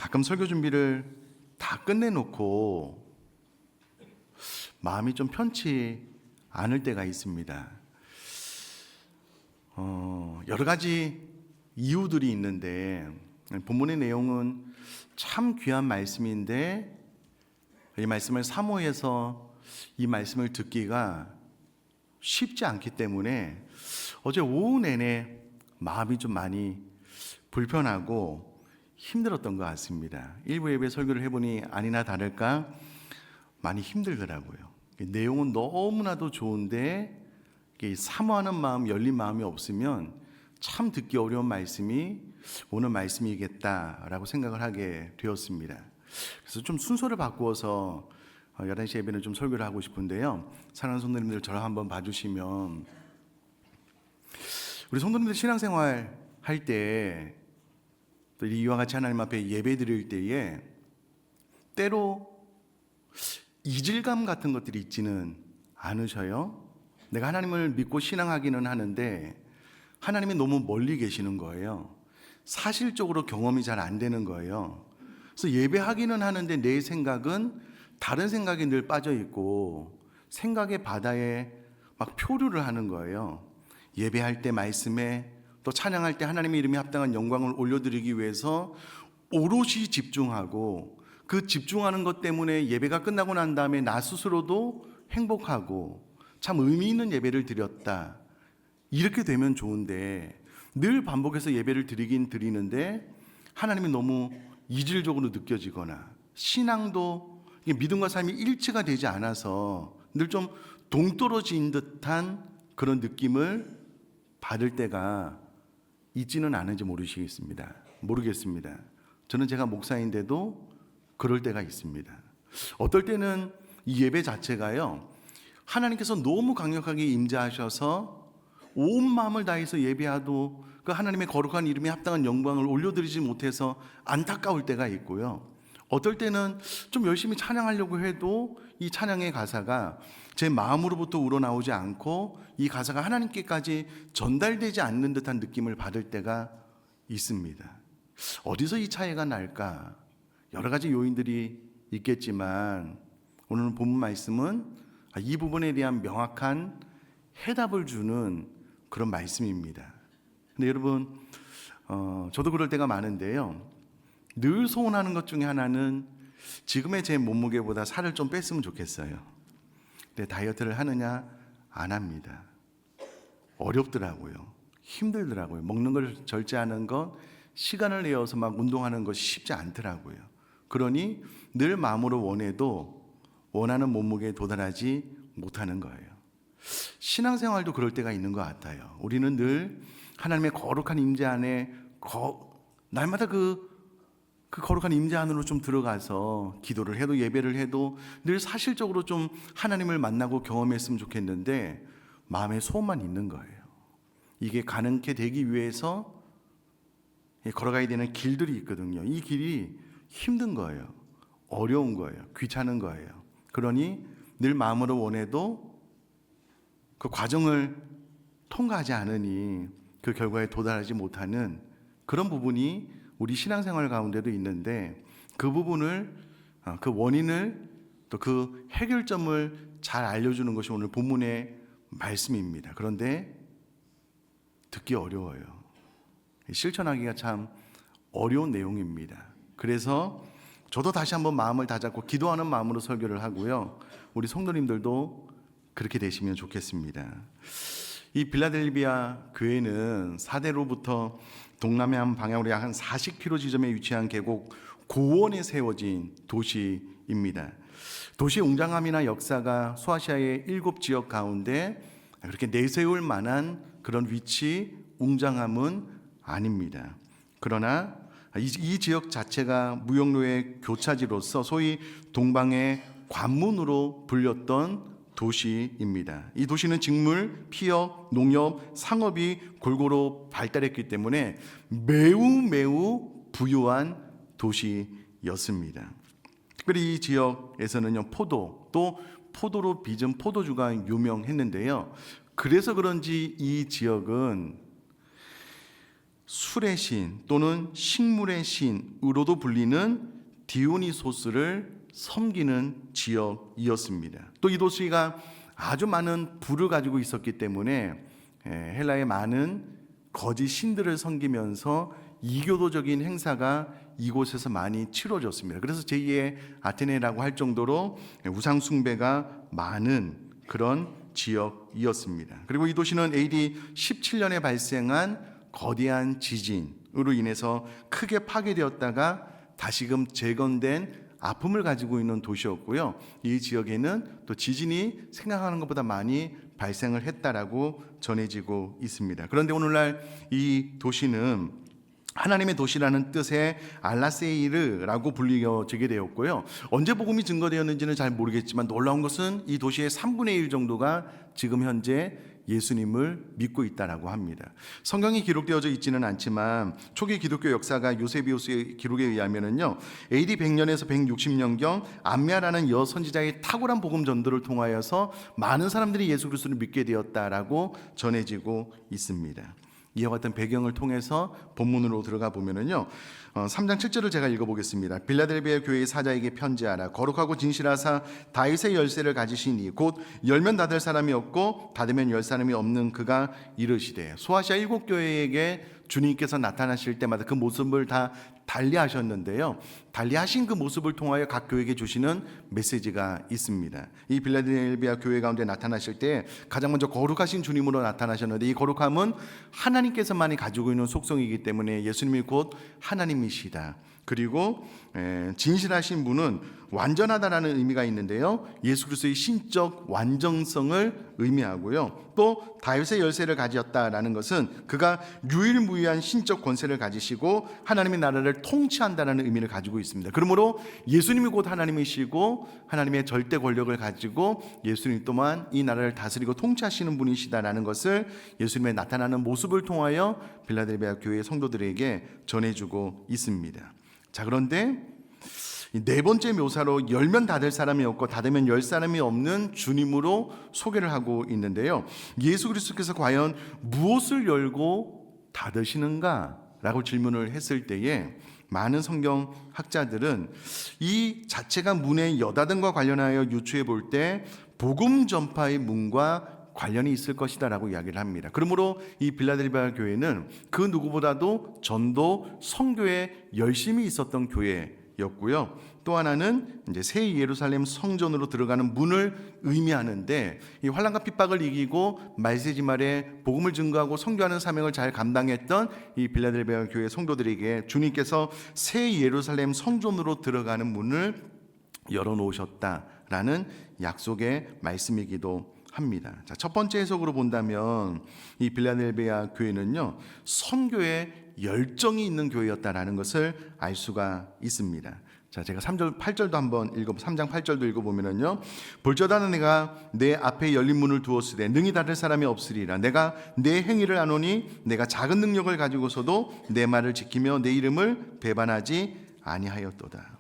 가끔 설교 준비를 다 끝내놓고 마음이 좀 편치 않을 때가 있습니다. 여러 가지 이유들이 있는데 본문의 내용은 참 귀한 말씀인데 이 말씀을 사모해서 이 말씀을 듣기가 쉽지 않기 때문에 어제 오후 내내 마음이 좀 많이 불편하고 힘들었던 것 같습니다. 일부 예배 설교를 해보니 아니나 다를까 많이 힘들더라고요. 내용은 너무나도 좋은데 사모하는 마음, 열린 마음이 없으면 참 듣기 어려운 말씀이 오늘 말씀이겠다라고 생각을 하게 되었습니다. 그래서 좀 순서를 바꾸어서 11시 예배는 좀 설교를 하고 싶은데요. 사랑하는 성도님들 저를 한번 봐주시면, 우리 성도님들 신앙생활 할 때 또 이와 같이 하나님 앞에 예배 드릴 때에 때로 이질감 같은 것들이 있지는 않으셔요? 내가 하나님을 믿고 신앙하기는 하는데 하나님이 너무 멀리 계시는 거예요. 사실적으로 경험이 잘 안 되는 거예요. 그래서 예배하기는 하는데 내 생각은 다른 생각에 늘 빠져 있고 생각의 바다에 막 표류를 하는 거예요. 예배할 때 말씀에 또 찬양할 때 하나님의 이름에 합당한 영광을 올려드리기 위해서 오롯이 집중하고 그 집중하는 것 때문에 예배가 끝나고 난 다음에 나 스스로도 행복하고 참 의미 있는 예배를 드렸다, 이렇게 되면 좋은데 늘 반복해서 예배를 드리긴 드리는데 하나님이 너무 이질적으로 느껴지거나 신앙도 믿음과 삶이 일치가 되지 않아서 늘 좀 동떨어진 듯한 그런 느낌을 받을 때가 있지는 않은지 모르겠습니다. 저는 제가 목사인데도 그럴 때가 있습니다. 어떨 때는 이 예배 자체가요, 하나님께서 너무 강력하게 임재하셔서 온 마음을 다해서 예배하도 그 하나님의 거룩한 이름에 합당한 영광을 올려드리지 못해서 안타까울 때가 있고요. 어떨 때는 좀 열심히 찬양하려고 해도 이 찬양의 가사가 제 마음으로부터 우러나오지 않고 이 가사가 하나님께까지 전달되지 않는 듯한 느낌을 받을 때가 있습니다. 어디서 이 차이가 날까? 여러 가지 요인들이 있겠지만 오늘 본문 말씀은 이 부분에 대한 명확한 해답을 주는 그런 말씀입니다. 근데 여러분, 저도 그럴 때가 많은데요, 늘 소원하는 것 중에 하나는 지금의 제 몸무게보다 살을 좀 뺐으면 좋겠어요. 근데 다이어트를 하느냐? 안 합니다. 어렵더라고요. 힘들더라고요. 먹는 걸 절제하는 것, 시간을 내어서 막 운동하는 것이 쉽지 않더라고요. 그러니 늘 마음으로 원해도 원하는 몸무게에 도달하지 못하는 거예요. 신앙생활도 그럴 때가 있는 것 같아요. 우리는 늘 하나님의 거룩한 임재 안에 날마다 그 거룩한 임재 안으로 좀 들어가서 기도를 해도 예배를 해도 늘 사실적으로 좀 하나님을 만나고 경험했으면 좋겠는데 마음에 소원만 있는 거예요. 이게 가능케 되기 위해서 걸어가야 되는 길들이 있거든요. 이 길이 힘든 거예요. 어려운 거예요. 귀찮은 거예요. 그러니 늘 마음으로 원해도 그 과정을 통과하지 않으니 그 결과에 도달하지 못하는 그런 부분이 우리 신앙생활 가운데도 있는데 그 부분을, 그 원인을 또 그 해결점을 잘 알려주는 것이 오늘 본문의 말씀입니다. 그런데 듣기 어려워요. 실천하기가 참 어려운 내용입니다. 그래서 저도 다시 한번 마음을 다잡고 기도하는 마음으로 설교를 하고요, 우리 성도님들도 그렇게 되시면 좋겠습니다. 이 빌라델비아 교회는 사대로부터 동남해 한 방향으로 약 한 40km 지점에 위치한 계곡 고원에 세워진 도시입니다. 도시의 웅장함이나 역사가 소아시아의 7지역 가운데 그렇게 내세울 만한 그런 위치, 웅장함은 아닙니다. 그러나 이 지역 자체가 무역로의 교차지로서 소위 동방의 관문으로 불렸던 도시입니다. 이 도시는 직물, 피역, 농업, 상업이 골고루 발달했기 때문에 매우 부유한 도시였습니다. 특별히 이 지역에서는요, 포도, 또 포도로 빚은 포도주가 유명했는데요. 그래서 그런지 이 지역은 술의 신 또는 식물의 신으로도 불리는 디오니소스를 섬기는 지역이었습니다. 또 이 도시가 아주 많은 부를 가지고 있었기 때문에 헬라의 많은 거짓 신들을 섬기면서 이교도적인 행사가 이곳에서 많이 치러졌습니다. 그래서 제2의 아테네라고 할 정도로 우상 숭배가 많은 그런 지역이었습니다. 그리고 이 도시는 AD 17년에 발생한 거대한 지진으로 인해서 크게 파괴되었다가 다시금 재건된 아픔을 가지고 있는 도시였고요. 이 지역에는 또 지진이 생각하는 것보다 많이 발생을 했다라고 전해지고 있습니다. 그런데 오늘날 이 도시는 하나님의 도시라는 뜻의 알라세이르라고 불리게 되었고요. 언제 복음이 증거되었는지는 잘 모르겠지만 놀라운 것은 이 도시의 3분의 1 정도가 지금 현재 예수님을 믿고 있다라고 합니다. 성경이 기록되어져 있지는 않지만 초기 기독교 역사가 요세비우스의 기록에 의하면은요, AD 100년에서 160년경 암미아라는 여선지자의 탁월한 복음 전도를 통하여서 많은 사람들이 예수 그리스도를 믿게 되었다라고 전해지고 있습니다. 이와 같은 배경을 통해서 본문으로 들어가 보면은요, 3장 7절을 제가 읽어보겠습니다. 빌라델비아 교회의 사자에게 편지하라. 거룩하고 진실하사 다윗의 열쇠를 가지시니 곧 열면 닫을 사람이 없고 닫으면 열 사람이 없는 그가 이르시되. 소아시아 7교회에게 주님께서 나타나실 때마다 그 모습을 다 달리하셨는데요, 달리하신 그 모습을 통하여 각 교회에게 주시는 메시지가 있습니다. 이 빌라델비아 교회 가운데 나타나실 때 가장 먼저 거룩하신 주님으로 나타나셨는데, 이 거룩함은 하나님께서만이 가지고 있는 속성이기 때문에 예수님이 곧 하나님이시다. 그리고 진실하신 분은 완전하다라는 의미가 있는데요, 예수 그리스도의 신적 완전성을 의미하고요. 또 다윗의 열쇠를 가지었다라는 것은 그가 유일무이한 신적 권세를 가지시고 하나님의 나라를 통치한다라는 의미를 가지고 있습니다. 그러므로 예수님이 곧 하나님이시고 하나님의 절대 권력을 가지고 예수님 또한 이 나라를 다스리고 통치하시는 분이시다라는 것을 예수님의 나타나는 모습을 통하여 빌라델비아 교회 성도들에게 전해주고 있습니다. 자, 그런데 네 번째 묘사로 열면 닫을 사람이 없고 닫으면 열 사람이 없는 주님으로 소개를 하고 있는데요, 예수 그리스도께서 과연 무엇을 열고 닫으시는가? 라고 질문을 했을 때에 많은 성경학자들은 이 자체가 문의 여닫음과 관련하여 유추해 볼 때 복음 전파의 문과 관련이 있을 것이다 라고 이야기를 합니다. 그러므로 이 빌라델비아 교회는 그 누구보다도 전도 선교에 열심히 있었던 교회였고요. 또 하나는 이제 새 예루살렘 성전으로 들어가는 문을 의미하는데, 이 환난과 핍박을 이기고 말세지 말에 복음을 증거하고 선교하는 사명을 잘 감당했던 이 빌라델비아 교회 성도들에게 주님께서 새 예루살렘 성전으로 들어가는 문을 열어놓으셨다라는 약속의 말씀이기도 합니다. 자, 첫 번째 해석으로 본다면 이 빌라델비아 교회는요, 선교에 열정이 있는 교회였다라는 것을 알 수가 있습니다. 자, 제가 3절 8절도 한번 3장 8절도 읽어보면은요, 볼저다는 내가 내 앞에 열린 문을 두었으되 능히 닫을 사람이 없으리라. 내가 내 행위를 아노니 내가 작은 능력을 가지고서도 내 말을 지키며 내 이름을 배반하지 아니하였도다.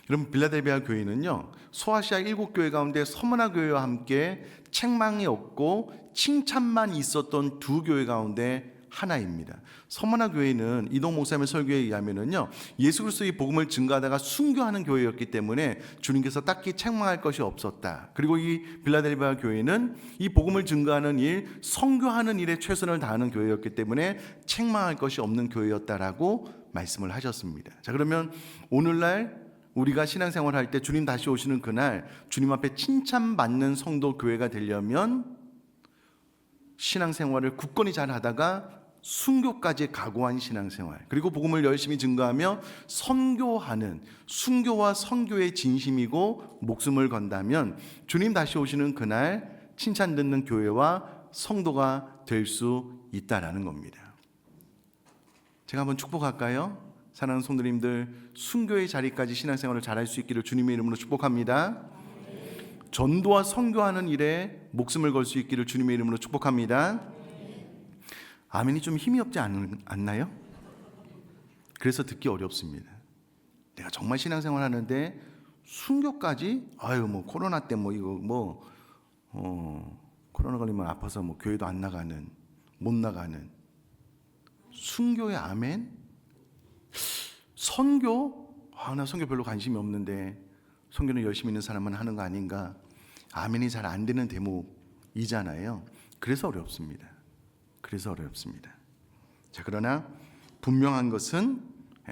그럼 빌라델비아 교회는요, 소아시아 7교회 가운데 서머나 교회와 함께 책망이 없고 칭찬만 있었던 두 교회 가운데 하나입니다. 서머나 교회는 이동 목사님의 설교에 의하면은요, 예수 그리스도의 복음을 증거하다가 순교하는 교회였기 때문에 주님께서 딱히 책망할 것이 없었다. 그리고 이 빌라델비아 교회는 이 복음을 증거하는 일, 선교하는 일에 최선을 다하는 교회였기 때문에 책망할 것이 없는 교회였다라고 말씀을 하셨습니다. 자, 그러면 오늘날 우리가 신앙생활 할 때 주님 다시 오시는 그날 주님 앞에 칭찬받는 성도 교회가 되려면 신앙생활을 굳건히 잘 하다가 순교까지 각오한 신앙생활, 그리고 복음을 열심히 증거하며 선교하는 순교와 선교의 진심이고 목숨을 건다면 주님 다시 오시는 그날 칭찬 듣는 교회와 성도가 될 수 있다라는 겁니다. 제가 한번 축복할까요? 사랑하는 성도님들, 순교의 자리까지 신앙생활을 잘할 수 있기를 주님의 이름으로 축복합니다. 전도와 선교하는 일에 목숨을 걸 수 있기를 주님의 이름으로 축복합니다. 아멘이 좀 힘이 없지 않나요? 그래서 듣기 어렵습니다. 내가 정말 신앙생활 하는데 순교까지? 아유, 뭐 코로나 때 뭐 이거 코로나 걸리면 아파서 뭐 교회도 안 나가는, 못 나가는, 순교의 아멘? 선교? 나 선교 별로 관심이 없는데 선교는 열심히 있는 사람만 하는 거 아닌가? 아멘이 잘 안 되는 대목이잖아요. 그래서 어렵습니다. 자, 그러나 분명한 것은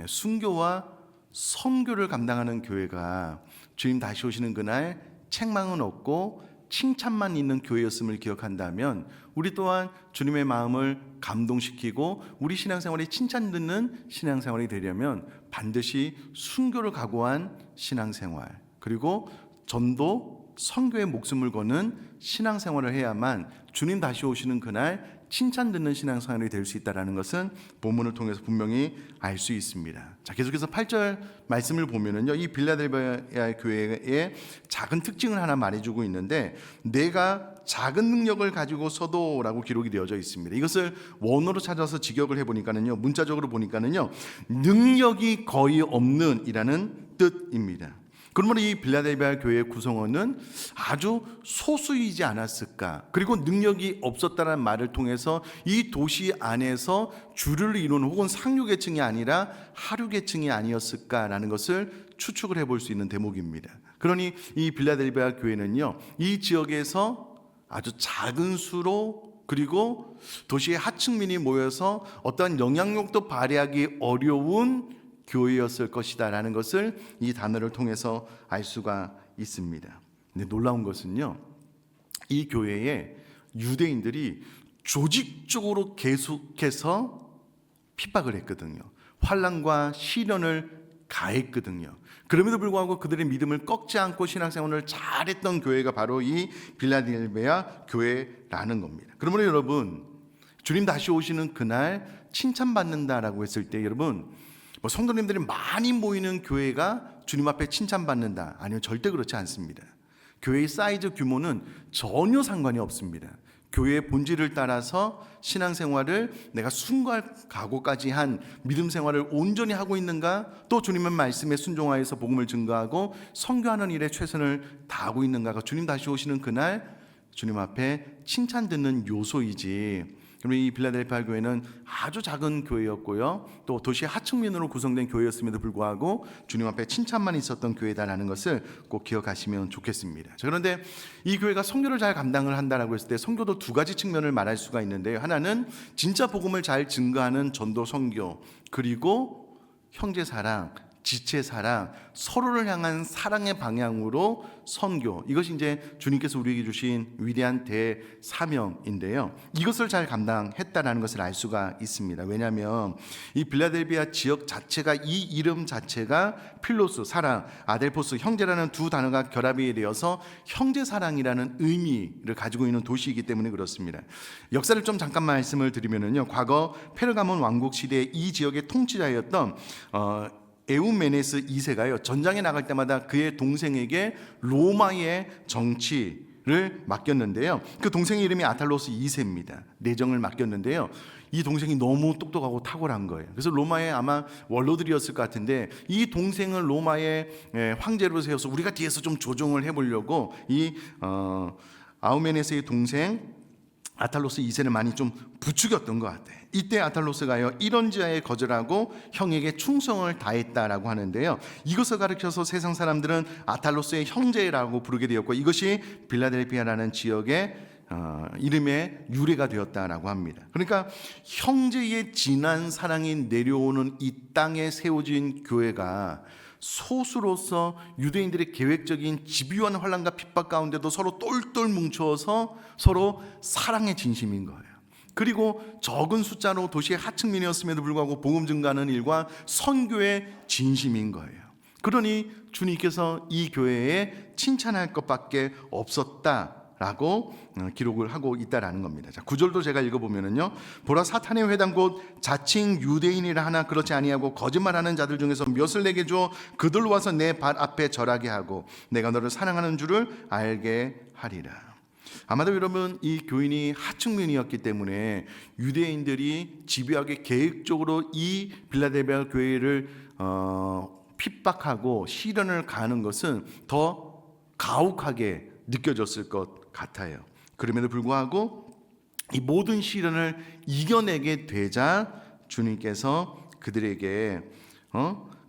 순교와 선교를 감당하는 교회가 주님 다시 오시는 그날 책망은 없고 칭찬만 있는 교회였음을 기억한다면 우리 또한 주님의 마음을 감동시키고 우리 신앙생활에 칭찬 듣는 신앙생활이 되려면 반드시 순교를 각오한 신앙생활, 그리고 전도 선교에 목숨을 거는 신앙생활을 해야만 주님 다시 오시는 그날 칭찬 듣는 신앙생활이 될 수 있다는 것은 본문을 통해서 분명히 알 수 있습니다. 자, 계속해서 8절 말씀을 보면은요, 이 빌라델비아 교회의 작은 특징을 하나 말해주고 있는데, 내가 작은 능력을 가지고서도 라고 기록이 되어져 있습니다. 이것을 원어로 찾아서 직역을 해보니까는요, 문자적으로 보니까는요, 능력이 거의 없는 이라는 뜻입니다. 그러므로 이 빌라델비아 교회의 구성원은 아주 소수이지 않았을까, 그리고 능력이 없었다는 말을 통해서 이 도시 안에서 주를 이루는 혹은 상류계층이 아니라 하류계층이 아니었을까라는 것을 추측을 해볼 수 있는 대목입니다. 그러니 이 빌라델비아 교회는요, 이 지역에서 아주 작은 수로, 그리고 도시의 하층민이 모여서 어떠한 영향력도 발휘하기 어려운 교회였을 것이다 라는 것을 이 단어를 통해서 알 수가 있습니다. 근데 놀라운 것은요, 이 교회에 유대인들이 조직적으로 계속해서 핍박을 했거든요. 환난과 시련을 가했거든요. 그럼에도 불구하고 그들의 믿음을 꺾지 않고 신앙생활을 잘했던 교회가 바로 이 빌라델비아 교회라는 겁니다. 그러므로 여러분, 주님 다시 오시는 그날 칭찬받는다라고 했을 때, 여러분, 성도님들이 많이 모이는 교회가 주님 앞에 칭찬받는다? 아니요, 절대 그렇지 않습니다. 교회의 사이즈 규모는 전혀 상관이 없습니다. 교회의 본질을 따라서 신앙생활을 내가 순교할 각오까지 한 믿음 생활을 온전히 하고 있는가, 또 주님의 말씀에 순종하여서 복음을 증거하고 선교하는 일에 최선을 다하고 있는가가 주님 다시 오시는 그날 주님 앞에 칭찬 듣는 요소이지, 그러면 이 빌라델피아 교회는 아주 작은 교회였고요, 또 도시 하층민으로 구성된 교회였음에도 불구하고 주님 앞에 칭찬만 있었던 교회다라는 것을 꼭 기억하시면 좋겠습니다. 자, 그런데 이 교회가 선교를 잘 감당을 한다라고 했을 때 선교도 두 가지 측면을 말할 수가 있는데요, 하나는 진짜 복음을 잘 증거하는 전도 선교, 그리고 형제 사랑, 지체 사랑, 서로를 향한 사랑의 방향으로 선교, 이것이 이제 주님께서 우리에게 주신 위대한 대사명인데요, 이것을 잘 감당했다라는 것을 알 수가 있습니다. 왜냐하면 이 빌라델비아 지역 자체가, 이 이름 자체가 필로스, 사랑, 아델포스, 형제라는 두 단어가 결합이 되어서 형제 사랑이라는 의미를 가지고 있는 도시이기 때문에 그렇습니다. 역사를 좀 잠깐 말씀을 드리면은요, 과거 페르가몬 왕국 시대에 이 지역의 통치자였던 에우메네스 2세가요, 전장에 나갈 때마다 그의 동생에게 로마의 정치를 맡겼는데요, 그 동생의 이름이 아탈로스 2세입니다. 내정을 맡겼는데요, 이 동생이 너무 똑똑하고 탁월한 거예요. 그래서 로마의 아마 원로들이었을 것 같은데, 이 동생을 로마의 황제로 세워서 우리가 뒤에서 좀 조종을 해보려고 이 아우메네스의 동생 아탈로스 2세는 많이 좀 부추겼던 것 같아요. 이때 아탈로스가요, 이런 지하에 거절하고 형에게 충성을 다했다라고 하는데요, 이것을 가르쳐서 세상 사람들은 아탈로스의 형제라고 부르게 되었고, 이것이 빌라델피아라는 지역의 이름의 유래가 되었다라고 합니다. 그러니까 형제의 진한 사랑이 내려오는 이 땅에 세워진 교회가 소수로서 유대인들의 계획적인 집요한 환난과 핍박 가운데도 서로 똘똘 뭉쳐서 서로 사랑의 진심인 거예요. 그리고 적은 숫자로 도시의 하층민이었음에도 불구하고 복음 증가하는 일과 선교의 진심인 거예요. 그러니 주님께서 이 교회에 칭찬할 것밖에 없었다라고 기록을 하고 있다라는 겁니다. 자, 9절도 제가 읽어보면은요, 보라, 사탄의 회당 곧 자칭 유대인이라 하나 그렇지 아니하고 거짓말하는 자들 중에서 몇을 내게 줘 그들로 와서 내 발 앞에 절하게 하고 내가 너를 사랑하는 줄을 알게 하리라. 아마도 여러분, 이 교인이 하층민이었기 때문에 유대인들이 집요하게 계획적으로 이 빌라델비아 교회를 핍박하고 시련을 가하는 것은 더 가혹하게 느껴졌을 것 같아요. 그럼에도 불구하고 이 모든 시련을 이겨내게 되자 주님께서 그들에게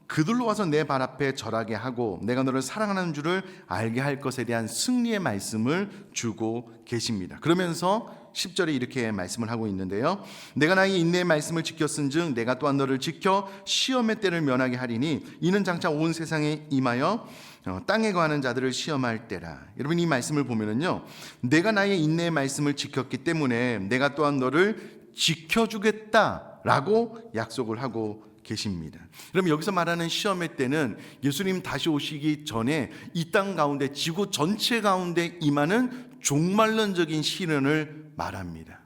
그들로 와서 내 발 앞에 절하게 하고 내가 너를 사랑하는 줄을 알게 할 것에 대한 승리의 말씀을 주고 계십니다. 그러면서 10절에 이렇게 말씀을 하고 있는데요. 내가 나의 인내의 말씀을 지켰은즉 내가 또한 너를 지켜 시험의 때를 면하게 하리니 이는 장차 온 세상에 임하여 땅에 거하는 자들을 시험할 때라. 여러분, 이 말씀을 보면은요, 내가 나의 인내의 말씀을 지켰기 때문에 내가 또한 너를 지켜주겠다라고 약속을 하고 계십니다. 그럼 여기서 말하는 시험의 때는 예수님 다시 오시기 전에 이 땅 가운데, 지구 전체 가운데 임하는 종말론적인 시련을 말합니다.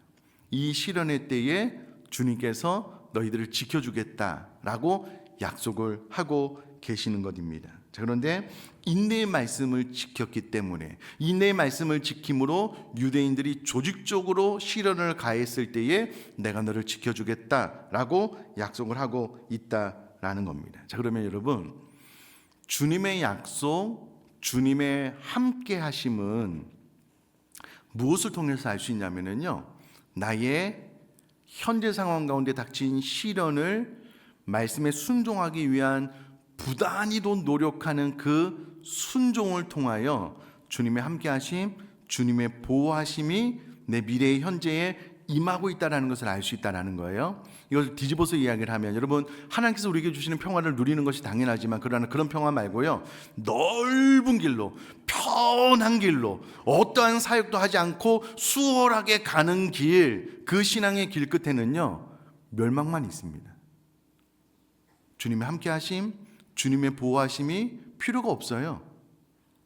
이 시련의 때에 주님께서 너희들을 지켜주겠다라고 약속을 하고 계시는 것입니다. 자, 그런데 인내의 말씀을 지켰기 때문에, 인내의 말씀을 지킴으로 유대인들이 조직적으로 시련을 가했을 때에 내가 너를 지켜주겠다라고 약속을 하고 있다라는 겁니다. 자, 그러면 여러분, 주님의 약속, 주님의 함께 하심은 무엇을 통해서 알 수 있냐면요, 나의 현재 상황 가운데 닥친 시련을 말씀에 순종하기 위한 부단히도 노력하는 그 순종을 통하여 주님의 함께하심, 주님의 보호하심이 내 미래의 현재에 임하고 있다는 것을 알 수 있다는 거예요. 이걸 뒤집어서 이야기를 하면, 여러분, 하나님께서 우리에게 주시는 평화를 누리는 것이 당연하지만 그런 평화 말고요, 넓은 길로, 편한 길로, 어떠한 사역도 하지 않고 수월하게 가는 길, 그 신앙의 길 끝에는요, 멸망만 있습니다. 주님의 함께하심, 주님의 보호하심이 필요가 없어요.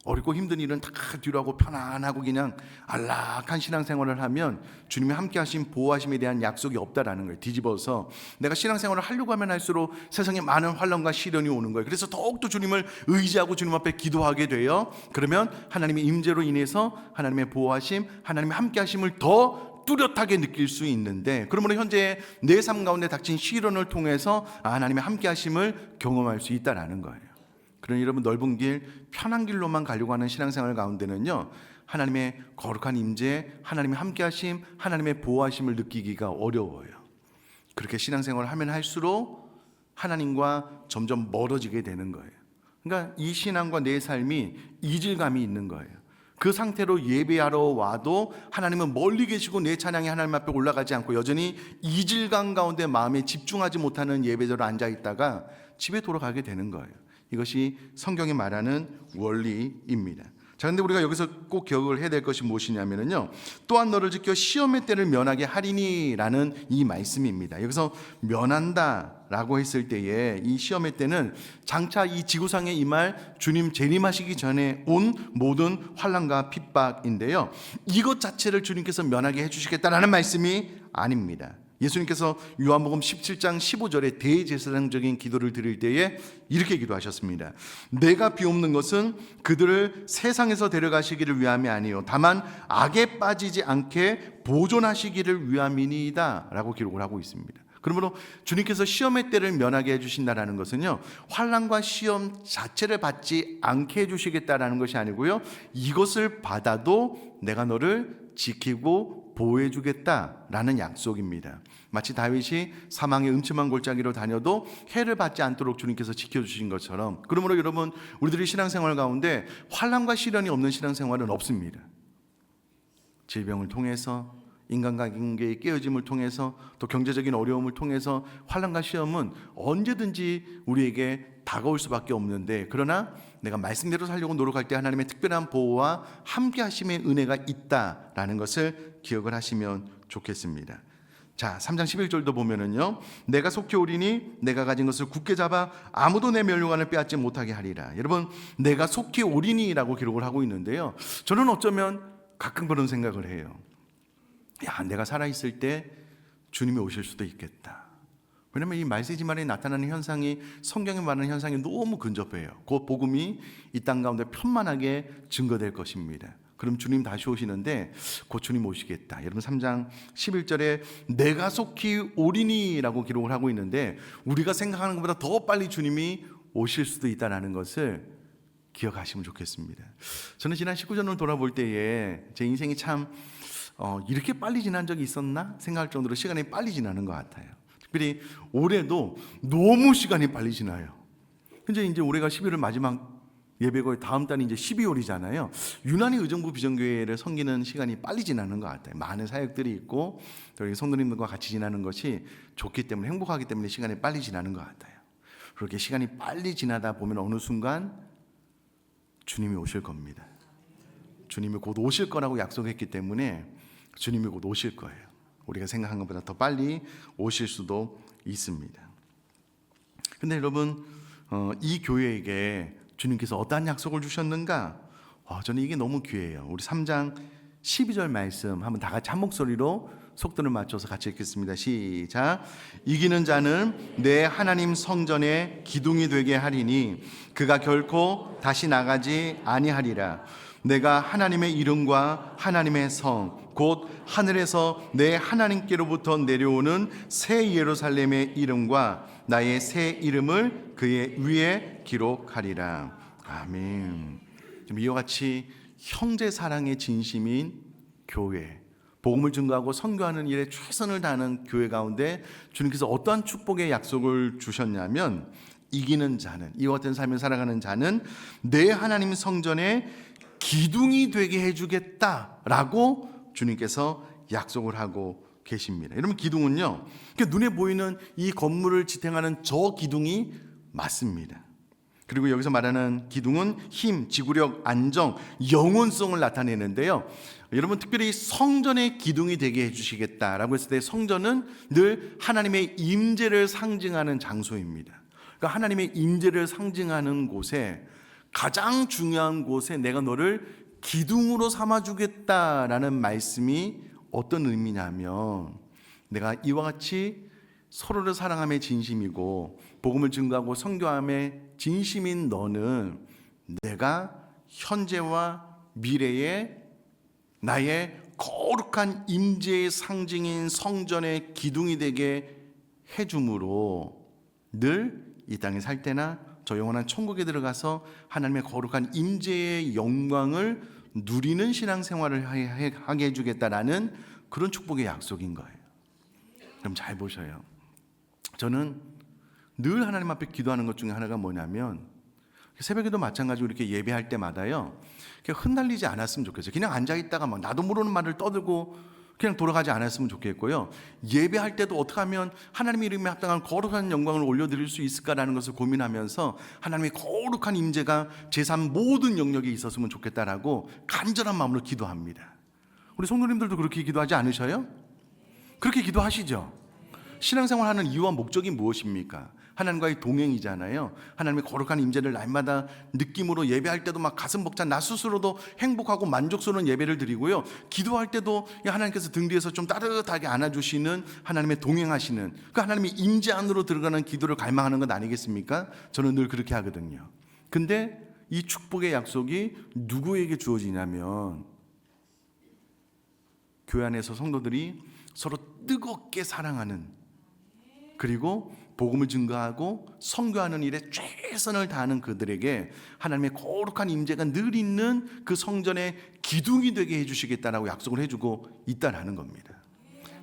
어렵고 힘든 일은 다 뒤로 하고 편안하고 그냥 안락한 신앙생활을 하면 주님의 함께하심, 보호하심에 대한 약속이 없다라는 거예요. 뒤집어서 내가 신앙생활을 하려고 하면 할수록 세상에 많은 환난과 시련이 오는 거예요. 그래서 더욱더 주님을 의지하고 주님 앞에 기도하게 돼요. 그러면 하나님의 임재로 인해서 하나님의 보호하심, 하나님의 함께하심을 더 뚜렷하게 느낄 수 있는데, 그러므로 현재 내 삶 가운데 닥친 시련을 통해서 하나님의 함께하심을 경험할 수 있다라는 거예요. 그러니 여러분, 넓은 길, 편한 길로만 가려고 하는 신앙생활 가운데는요, 하나님의 거룩한 임재, 하나님의 함께하심, 하나님의 보호하심을 느끼기가 어려워요. 그렇게 신앙생활을 하면 할수록 하나님과 점점 멀어지게 되는 거예요. 그러니까 이 신앙과 내 삶이 이질감이 있는 거예요. 그 상태로 예배하러 와도 하나님은 멀리 계시고 내 찬양이 하나님 앞에 올라가지 않고 여전히 이질감 가운데 마음에 집중하지 못하는 예배자로 앉아있다가 집에 돌아가게 되는 거예요. 이것이 성경이 말하는 원리입니다. 자, 근데 우리가 여기서 꼭 기억을 해야 될 것이 무엇이냐면요, 또한 너를 지켜 시험의 때를 면하게 하리니 라는 이 말씀입니다. 여기서 면한다 라고 했을 때에 이 시험의 때는 장차 이 지구상에 임할 주님 재림하시기 전에 온 모든 환난과 핍박인데요, 이것 자체를 주님께서 면하게 해주시겠다라는 말씀이 아닙니다. 예수님께서 요한복음 17장 15절에 대제사장적인 기도를 드릴 때에 이렇게 기도하셨습니다. 내가 비옵는 것은 그들을 세상에서 데려가시기를 위함이 아니요 다만 악에 빠지지 않게 보존하시기를 위함이니이다 라고 기록을 하고 있습니다. 그러므로 주님께서 시험의 때를 면하게 해주신다는 것은요, 환난과 시험 자체를 받지 않게 해주시겠다는 것이 아니고요, 이것을 받아도 내가 너를 지키고 보호해 주겠다라는 약속입니다. 마치 다윗이 사망의 음침한 골짜기로 다녀도 해를 받지 않도록 주님께서 지켜주신 것처럼, 그러므로 여러분, 우리들이 신앙생활 가운데 환난과 시련이 없는 신앙생활은 없습니다. 질병을 통해서, 인간관계의 깨어짐을 통해서, 또 경제적인 어려움을 통해서 환난과 시험은 언제든지 우리에게 다가올 수밖에 없는데, 그러나 내가 말씀대로 살려고 노력할 때 하나님의 특별한 보호와 함께 하심의 은혜가 있다라는 것을 기억을 하시면 좋겠습니다. 자, 3장 11절도 보면은요, 내가 속히 오리니 내가 가진 것을 굳게 잡아 아무도 내 면류관을 빼앗지 못하게 하리라. 여러분, 내가 속히 오리니라고 기록을 하고 있는데요, 저는 어쩌면 가끔 그런 생각을 해요. 야, 내가 살아있을 때 주님이 오실 수도 있겠다. 왜냐하면 이 말세지말에 나타나는 현상이, 성경에 말하는 현상이 너무 근접해요. 그 복음이 이 땅 가운데 편만하게 증거될 것입니다. 그럼 주님 다시 오시는데 곧 주님 오시겠다. 여러분, 3장 11절에 내가 속히 오리니라고 기록을 하고 있는데, 우리가 생각하는 것보다 더 빨리 주님이 오실 수도 있다는 것을 기억하시면 좋겠습니다. 저는 지난 19전을 돌아볼 때에 제 인생이 참 이렇게 빨리 지난 적이 있었나 생각할 정도로 시간이 빨리 지나는 것 같아요. 특별히 올해도 너무 시간이 빨리 지나요. 현재 이제 올해가 11월 마지막 예배고 다음 달이 이제 12월이잖아요. 유난히 의정부 비전교회를 섬기는 시간이 빨리 지나는 것 같아요. 많은 사역들이 있고 또 성도님들과 같이 지나는 것이 좋기 때문에, 행복하기 때문에 시간이 빨리 지나는 것 같아요. 그렇게 시간이 빨리 지나다 보면 어느 순간 주님이 오실 겁니다. 주님이 곧 오실 거라고 약속했기 때문에 주님이 곧 오실 거예요. 우리가 생각한 것보다 더 빨리 오실 수도 있습니다. 근데 여러분, 이 교회에게 주님께서 어떠한 약속을 주셨는가? 저는 이게 너무 귀해요. 우리 3장 12절 말씀 한번 다 같이 한 목소리로 속도를 맞춰서 같이 읽겠습니다. 시작. 이기는 자는 내 하나님 성전의 기둥이 되게 하리니 그가 결코 다시 나가지 아니하리라. 내가 하나님의 이름과 하나님의 성 곧 하늘에서 내 하나님께로부터 내려오는 새 예루살렘의 이름과 나의 새 이름을 그의 위에 기록하리라. 아멘. 이와 같이 형제 사랑의 진심인 교회, 복음을 증거하고 선교하는 일에 최선을 다하는 교회 가운데 주님께서 어떠한 축복의 약속을 주셨냐면, 이기는 자는, 이와 같은 삶을 살아가는 자는 내 하나님 성전의 기둥이 되게 해주겠다라고 주님께서 약속을 하고 계십니다. 여러분, 기둥은요, 눈에 보이는 이 건물을 지탱하는 저 기둥이 맞습니다. 그리고 여기서 말하는 기둥은 힘, 지구력, 안정, 영혼성을 나타내는데요. 여러분, 특별히 성전의 기둥이 되게 해주시겠다라고 했을 때 성전은 늘 하나님의 임재를 상징하는 장소입니다. 그러니까 하나님의 임재를 상징하는 곳에, 가장 중요한 곳에 내가 너를 기둥으로 삼아주겠다라는 말씀이 어떤 의미냐면, 내가 이와 같이 서로를 사랑함에 진심이고 복음을 증거하고 선교함에 진심인 너는 내가 현재와 미래에 나의 거룩한 임재의 상징인 성전의 기둥이 되게 해줌으로 늘 이 땅에 살 때나 저 영원한 천국에 들어가서 하나님의 거룩한 임재의 영광을 누리는 신앙생활을 하게 해주겠다라는 그런 축복의 약속인 거예요. 그럼 잘 보셔요. 저는 늘 하나님 앞에 기도하는 것 중에 하나가 뭐냐면, 새벽에도 마찬가지로 이렇게 예배할 때마다요, 흩날리지 않았으면 좋겠어요. 그냥 앉아있다가 막 나도 모르는 말을 떠들고 그냥 돌아가지 않았으면 좋겠고요. 예배할 때도 어떻게 하면 하나님의 이름에 합당한 거룩한 영광을 올려드릴 수 있을까라는 것을 고민하면서 하나님의 거룩한 임재가 제 삶 모든 영역에 있었으면 좋겠다라고 간절한 마음으로 기도합니다. 우리 성도님들도 그렇게 기도하지 않으셔요? 그렇게 기도하시죠? 신앙생활하는 이유와 목적이 무엇입니까? 하나님과의 동행이잖아요. 하나님의 거룩한 임재를 날마다 느낌으로 예배할 때도 막 가슴 벅찬 나 스스로도 행복하고 만족스러운 예배를 드리고요. 기도할 때도 하나님께서 등 뒤에서 좀 따뜻하게 안아주시는, 하나님의 동행하시는 그 하나님의 임재 안으로 들어가는 기도를 갈망하는 것 아니겠습니까? 저는 늘 그렇게 하거든요. 근데 이 축복의 약속이 누구에게 주어지냐면, 교회 안에서 성도들이 서로 뜨겁게 사랑하는, 그리고 복음을 증거하고 선교하는 일에 최선을 다하는 그들에게 하나님의 거룩한 임재가 늘 있는 그 성전의 기둥이 되게 해주시겠다라고 약속을 해주고 있다라는 겁니다.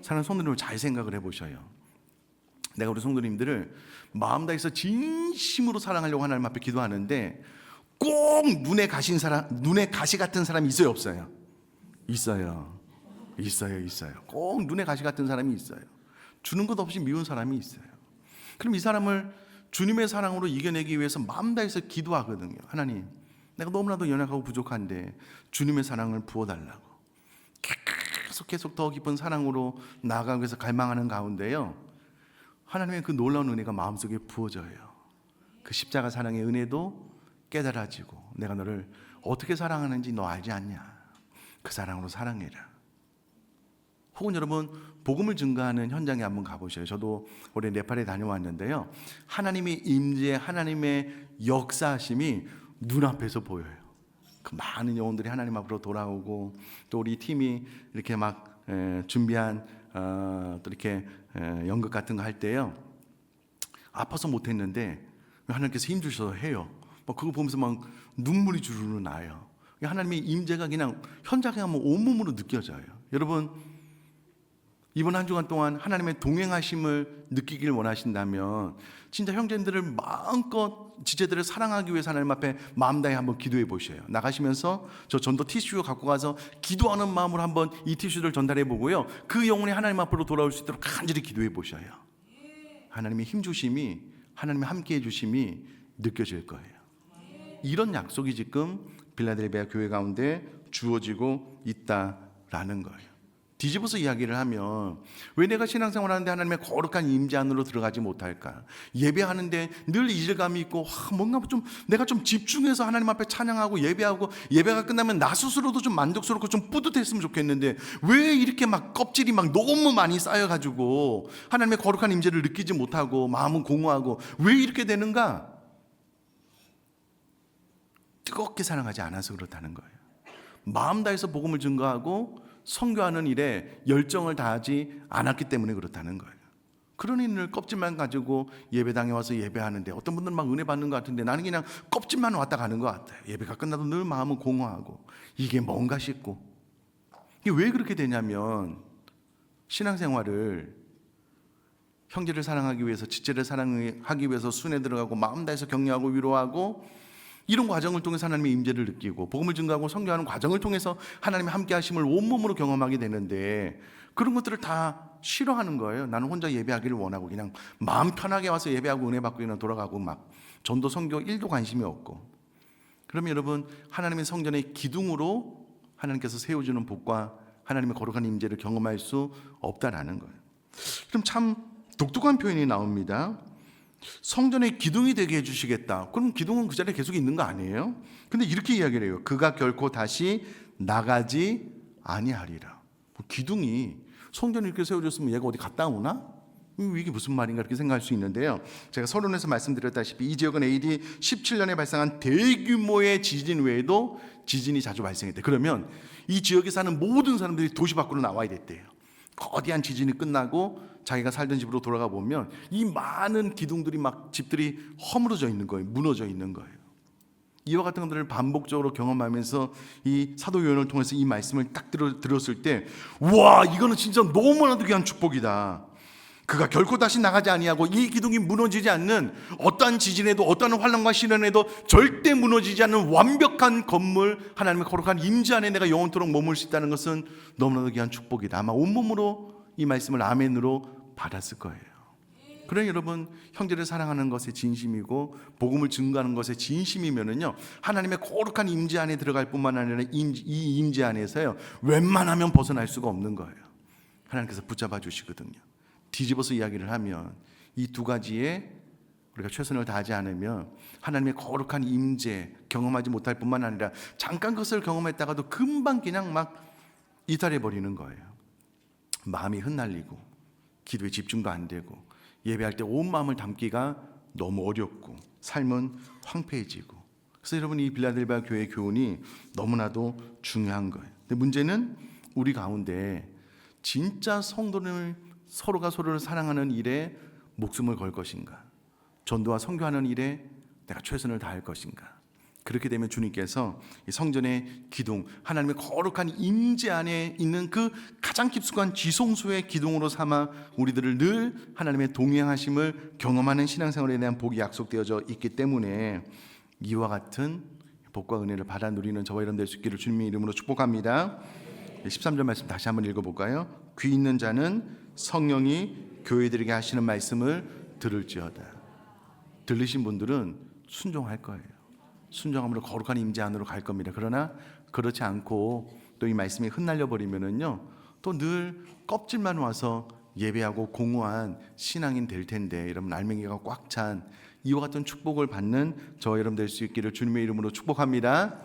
사랑하는 성도님들, 잘 생각을 해보셔요. 내가 우리 성도님들을 마음 다해서 진심으로 사랑하려고 하나님 앞에 기도하는데 꼭 눈에 가시 같은 사람이 있어요, 없어요? 있어요. 꼭 눈에 가시 같은 사람이 있어요. 주는 것 없이 미운 사람이 있어요. 그럼 이 사람을 주님의 사랑으로 이겨내기 위해서 마음 다해서 기도하거든요. 하나님, 내가 너무나도 연약하고 부족한데 주님의 사랑을 부어달라고 계속 더 깊은 사랑으로 나아가기 위해서 갈망하는 가운데요, 하나님의 그 놀라운 은혜가 마음속에 부어져요. 그 십자가 사랑의 은혜도 깨달아지고, 내가 너를 어떻게 사랑하는지 너 알지 않냐, 그 사랑으로 사랑해라. 혹은 여러분, 복음을 증거하는 현장에 한번 가보셔요. 저도 올해 네팔에 다녀왔는데요, 하나님의 임재, 하나님의 역사하심이 눈앞에서 보여요. 그 많은 영혼들이 하나님 앞으로 돌아오고, 또 우리 팀이 이렇게 막 준비한 또 이렇게 연극 같은 거 할 때요, 아파서 못했는데 하나님께서 힘주셔서 해요. 막 그거 보면서 막 눈물이 주르르 나요. 하나님의 임재가 그냥 현장에 가면 온몸으로 느껴져요. 여러분, 이번 한 주간 동안 하나님의 동행하심을 느끼길 원하신다면 진짜 형제들을 마음껏 지체들을 사랑하기 위해서 하나님 앞에 마음 다해 한번 기도해 보셔요. 나가시면서 저 전도 티슈 갖고 가서 기도하는 마음으로 한번 이 티슈를 전달해 보고요, 그 영혼이 하나님 앞으로 돌아올 수 있도록 간절히 기도해 보셔요. 하나님의 힘 주심이, 하나님의 함께해 주심이 느껴질 거예요. 이런 약속이 지금 빌라델비아 교회 가운데 주어지고 있다라는 거예요. 뒤집어서 이야기를 하면 왜 내가 신앙생활하는데 하나님의 거룩한 임재 안으로 들어가지 못할까? 예배하는데 늘 이질감이 있고 뭔가 좀 내가 좀 집중해서 하나님 앞에 찬양하고 예배하고 예배가 끝나면 나 스스로도 좀 만족스럽고 좀 뿌듯했으면 좋겠는데 왜 이렇게 막 껍질이 막 너무 많이 쌓여가지고 하나님의 거룩한 임재를 느끼지 못하고 마음은 공허하고 왜 이렇게 되는가? 뜨겁게 사랑하지 않아서 그렇다는 거예요. 마음 다해서 복음을 증거하고 선교하는 일에 열정을 다하지 않았기 때문에 그렇다는 거예요. 그러니 늘 껍질만 가지고 예배당에 와서 예배하는데 어떤 분들은 막 은혜 받는 것 같은데 나는 그냥 껍질만 왔다 가는 것 같아요. 예배가 끝나도 늘 마음은 공허하고 이게 뭔가 싶고. 이게 왜 그렇게 되냐면 신앙생활을 형제를 사랑하기 위해서, 지체를 사랑하기 위해서 순회 들어가고 마음 다해서 격려하고 위로하고 이런 과정을 통해서 하나님의 임재를 느끼고 복음을 증거하고 선교하는 과정을 통해서 하나님의 함께 하심을 온몸으로 경험하게 되는데 그런 것들을 다 싫어하는 거예요. 나는 혼자 예배하기를 원하고 그냥 마음 편하게 와서 예배하고 은혜 받고 그냥 돌아가고 막 전도 선교 1도 관심이 없고. 그러면 여러분, 하나님의 성전의 기둥으로 하나님께서 세워주는 복과 하나님의 거룩한 임재를 경험할 수 없다라는 거예요. 그럼 참 독특한 표현이 나옵니다. 성전의 기둥이 되게 해주시겠다. 그럼 기둥은 그 자리에 계속 있는 거 아니에요? 근데 이렇게 이야기를 해요. 그가 결코 다시 나가지 아니하리라. 기둥이 성전을 이렇게 세워줬으면 얘가 어디 갔다 오나? 이게 무슨 말인가 이렇게 생각할 수 있는데요, 제가 서론에서 말씀드렸다시피 이 지역은 AD 17년에 발생한 대규모의 지진 외에도 지진이 자주 발생했대. 그러면 이 지역에 사는 모든 사람들이 도시 밖으로 나와야 됐대요. 거대한 지진이 끝나고 자기가 살던 집으로 돌아가 보면 이 많은 기둥들이 막 집들이 허물어져 있는 거예요. 무너져 있는 거예요. 이와 같은 것들을 반복적으로 경험하면서 이 사도 요한을 통해서 이 말씀을 딱 들었을 때, 와, 이거는 진짜 너무나도 귀한 축복이다. 그가 결코 다시 나가지 아니하고 이 기둥이 무너지지 않는, 어떠한 지진에도 어떠한 환난과 시련에도 절대 무너지지 않는 완벽한 건물, 하나님의 거룩한 임재 안에 내가 영원토록 머물 수 있다는 것은 너무나도 귀한 축복이다. 아마 온몸으로 이 말씀을 아멘으로 받았을 거예요. 그러니 여러분, 형제를 사랑하는 것에 진심이고 복음을 증거하는 것에 진심이면은요, 하나님의 거룩한 임재 안에 들어갈 뿐만 아니라 이 임재 안에서요 웬만하면 벗어날 수가 없는 거예요. 하나님께서 붙잡아 주시거든요. 뒤집어서 이야기를 하면 이 두 가지에 우리가 최선을 다하지 않으면 하나님의 거룩한 임재 경험하지 못할 뿐만 아니라 잠깐 그것을 경험했다가도 금방 그냥 막 이탈해 버리는 거예요. 마음이 흩날리고 기도에 집중도 안 되고 예배할 때 온 마음을 담기가 너무 어렵고 삶은 황폐해지고. 그래서 여러분, 이 빌라델비아 교회 교훈이 너무나도 중요한 거예요. 근데 문제는 우리 가운데 진짜 성도를, 서로가 서로를 사랑하는 일에 목숨을 걸 것인가, 전도와 선교하는 일에 내가 최선을 다할 것인가. 그렇게 되면 주님께서 이 성전의 기둥, 하나님의 거룩한 임재 안에 있는 그 가장 깊숙한 지성소의 기둥으로 삼아 우리들을 늘 하나님의 동행하심을 경험하는 신앙생활에 대한 복이 약속되어져 있기 때문에 이와 같은 복과 은혜를 받아 누리는 저와 여러분 될 수 있기를 주님의 이름으로 축복합니다. 13절 말씀 다시 한번 읽어볼까요? 귀 있는 자는 성령이 교회들에게 하시는 말씀을 들을지어다. 들으신 분들은 순종할 거예요. 순종함으로 거룩한 임재 안으로 갈 겁니다. 그러나 그렇지 않고 또 이 말씀이 흩날려 버리면은요, 또 늘 껍질만 와서 예배하고 공허한 신앙인 될 텐데, 여러분 알맹이가 꽉 찬 이와 같은 축복을 받는 저와 여러분 될 수 있기를 주님의 이름으로 축복합니다.